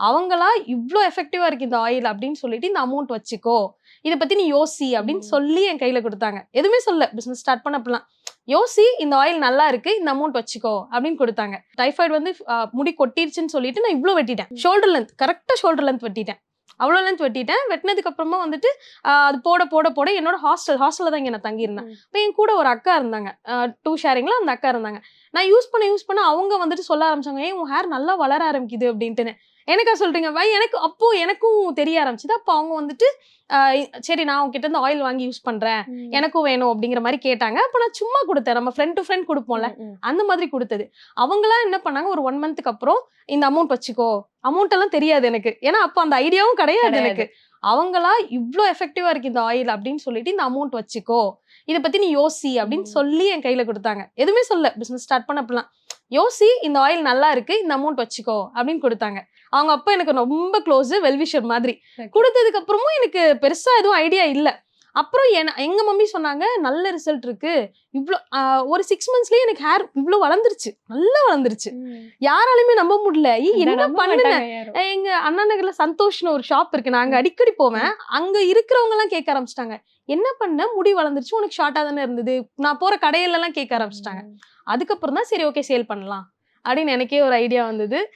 அவங்களா இவ்ளோ எஃபெக்டிவா இருக்கு இந்த ஆயில் அப்படின்னு சொல்லிட்டு இந்த அமௌண்ட் வச்சுக்கோ, இத பத்தி நீ யோசி அப்படின்னு சொல்லி என் கையில குடுத்தாங்க. எதுவுமே சொல்லல. பிசினஸ் ஸ்டார்ட் பண்ணப்பலாம். யோசி, இந்த ஆயில் நல்லா இருக்கு, இந்த அமௌண்ட் வச்சுக்கோ அப்படின்னு குடுத்தாங்க. டைஃபாய்டு வந்து முடி கொட்டிருச்சுன்னு சொல்லிட்டு நான் இவ்ளோ வெட்டிட்டேன். ஷோல்டர் லென்த், கரெக்ட்டா ஷோல்டர் லென்த் வெட்டிட்டேன். அவ்வளோ லென்த் வெட்டிட்டேன். வெட்டினதுக்கு அப்புறமா வந்துட்டு அது போட என்னோட ஹாஸ்டல்ல தான் இங்க நான் தங்கியிருந்தேன். அப்ப என் கூட ஒரு அக்கா இருந்தாங்க. 2 ஷேரிங்ல அந்த அக்கா இருந்தாங்க. நான் யூஸ் பண்ண அவங்க வந்துட்டு சொல்ல ஆரம்பிச்சாங்க, "ஏய் உன் ஹேர் நல்லா வளர ஆரம்பிக்குது" அப்படின்ட்டுன்னு. எனக்கா சொல்றீங்க? எனக்கும் தெரிய ஆரம்பிச்சது. அப்போ அவங்க வந்துட்டு சரி நான் உன்கிட்ட இருந்து ஆயில் வாங்கி யூஸ் பண்றேன். எனக்கும் வேணும் அப்படிங்கிற மாரி கேட்டாங்க. அப்ப நான் சும்மா குடுத்தேன். நம்ம ஃப்ரெண்ட் டு ஃப்ரெண்ட் குடுப்போம்ல. அந்த மாதிரி குடுத்தது. அவங்களா என்ன பண்ணாங்க, ஒரு 1 மந்த்க்கு அப்புறம் இந்த அமௌண்ட் வச்சுக்கோ. அமௌண்ட் எல்லாம் தெரியாது எனக்கு. ஏன்னா அப்ப அந்த ஐடியாவும் கிடையாது எனக்கு. அவங்களா இவ்ளோ எஃபெக்டிவா இருக்கு இந்த ஆயில் அப்படின்னு சொல்லிட்டு இந்த அமௌண்ட் வச்சுக்கோ. இத பத்தி நீ யோசி அப்படின்னு சொல்லி என் கையில குடுத்தாங்க. எதுவுமே சொல்லல. பிசினஸ் ஸ்டார்ட் பண்ணப்பலாம். யோசி, இந்த ஆயில் நல்லா இருக்கு, இந்த அமௌண்ட் வச்சுக்கோ அப்படின்னு குடுத்தாங்க. அவங்க அப்பா எனக்கு ரொம்ப க்ளோஸ், வெல்விஷர் மாதிரி. குடுத்ததுக்கு அப்புறமும் எனக்கு பெருசா எதுவும் ஐடியா இல்ல. அப்புறம் எங்க மம்மி சொன்னாங்க, நல்ல ரிசல்ட் இருக்கு. இவ்ளோ ஒரு 6 மந்த்ஸ்லயே எனக்கு ஹேர் இவ்ளோ வளர்ந்துருச்சு. நல்லா வளர்ந்துருச்சு. யாராலயுமே நம்ப முடியல. என்ன பண்ணுன? எங்க அண்ணா நகர்ல சந்தோஷ்னு ஒரு ஷாப் இருக்கு. நான் அங்க அடிக்கடி போவேன். அங்க இருக்கிறவங்க எல்லாம் கேட்க ஆரம்பிச்சிட்டாங்க. என்ன பண்ண? முடி வளர்ந்துருச்சு. உனக்கு ஷார்ட்டா தானே இருந்தது. நான் போற கடையில எல்லாம் கேட்க ஆரம்பிச்சிட்டாங்க. அதுக்கப்புறம் தான் சரி ஓகே சேல் பண்ணலாம் அப்படின்னு எனக்கே ஒரு ஐடியா வந்தது.